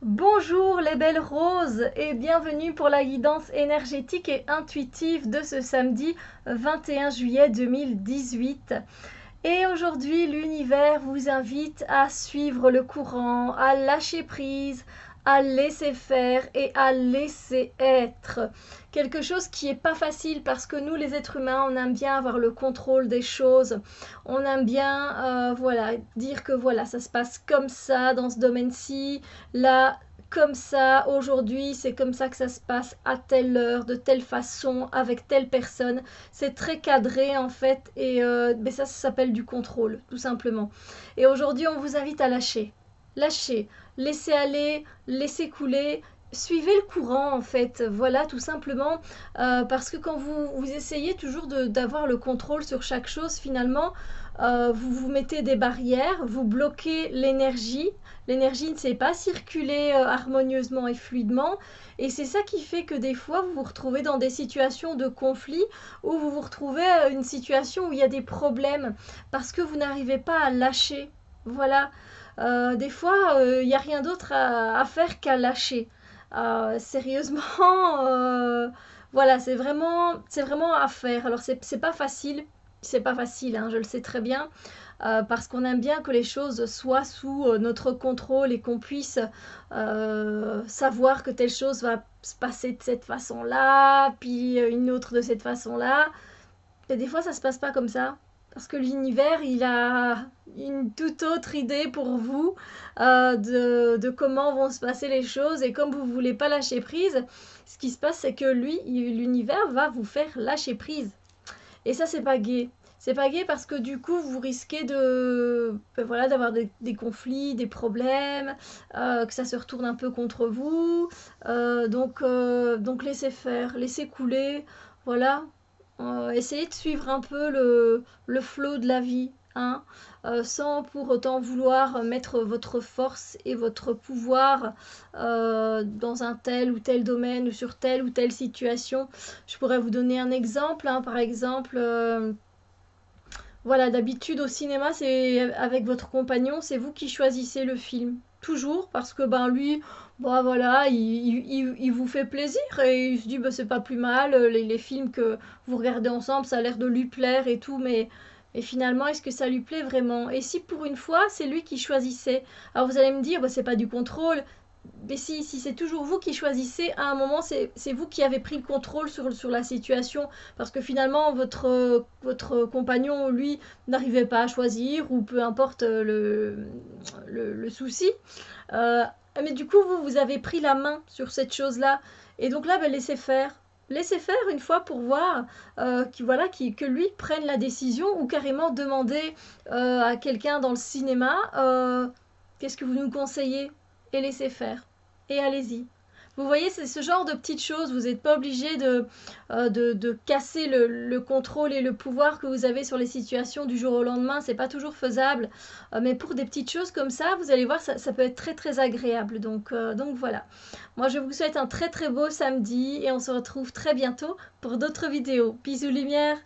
Bonjour les belles roses et bienvenue pour la guidance énergétique et intuitive de ce samedi 21 juillet 2018. Et aujourd'hui, l'univers vous invite à suivre le courant, à lâcher prise, à laisser faire et à laisser être. Quelque chose qui n'est pas facile parce que nous, les êtres humains, on aime bien avoir le contrôle des choses. On aime bien dire que voilà, ça se passe comme ça dans ce domaine-ci, là, comme ça, aujourd'hui, c'est comme ça que ça se passe à telle heure, de telle façon, avec telle personne. C'est très cadré en fait et ça s'appelle du contrôle tout simplement. Et aujourd'hui on vous invite à lâcher. Lâcher, laisser aller, laisser couler, suivez le courant en fait, voilà tout simplement, parce que quand vous essayez toujours d'avoir le contrôle sur chaque chose finalement, vous vous mettez des barrières, vous bloquez l'énergie. L'énergie ne sait pas circuler harmonieusement et fluidement, et c'est ça qui fait que des fois vous vous retrouvez dans des situations de conflit où vous vous retrouvez à une situation où il y a des problèmes parce que vous n'arrivez pas à lâcher. Voilà. Des fois, il n'y a rien d'autre à faire qu'à lâcher. Sérieusement, voilà, c'est vraiment à faire. Alors, c'est pas facile, hein, je le sais très bien, parce qu'on aime bien que les choses soient sous notre contrôle et qu'on puisse savoir que telle chose va se passer de cette façon-là, puis une autre de cette façon-là. Et des fois, ça se passe pas comme ça. Parce que l'univers, il a une toute autre idée pour vous de comment vont se passer les choses. Et comme vous ne voulez pas lâcher prise, ce qui se passe, c'est que l'univers va vous faire lâcher prise. Et ça, c'est pas gai. C'est pas gai parce que du coup, vous risquez voilà, d'avoir des conflits, des problèmes, que ça se retourne un peu contre vous. Donc laissez faire, laissez couler. Voilà, essayez de suivre un peu le flot de la vie, hein, sans pour autant vouloir mettre votre force et votre pouvoir dans un tel ou tel domaine ou sur telle ou telle situation. Je pourrais vous donner un exemple, hein, par exemple, voilà, d'habitude au cinéma, c'est avec votre compagnon, c'est vous qui choisissez le film. Toujours, parce que ben lui, bah voilà, il vous fait plaisir et il se dit bah c'est pas plus mal, les films que vous regardez ensemble, ça a l'air de lui plaire et tout, mais finalement, est-ce que ça lui plaît vraiment? Et si pour une fois, c'est lui qui choisissait? Alors vous allez me dire, bah c'est pas du contrôle, mais si c'est toujours vous qui choisissez, à un moment, c'est vous qui avez pris le contrôle sur la situation. Parce que finalement, votre compagnon, lui, n'arrivait pas à choisir, ou peu importe le souci. Euh, mais du coup, vous avez pris la main sur cette chose-là. Et donc là, ben, laissez faire. Laissez faire une fois pour voir voilà, que lui prenne la décision ou carrément demander à quelqu'un dans le cinéma qu'est-ce que vous nous conseillez et laissez faire. Et allez-y. Vous voyez, c'est ce genre de petites choses. Vous n'êtes pas obligé de casser le contrôle et le pouvoir que vous avez sur les situations du jour au lendemain. C'est pas toujours faisable. Mais pour des petites choses comme ça, vous allez voir, ça peut être très très agréable. Donc voilà. Moi, je vous souhaite un très très beau samedi et on se retrouve très bientôt pour d'autres vidéos. Bisous lumière!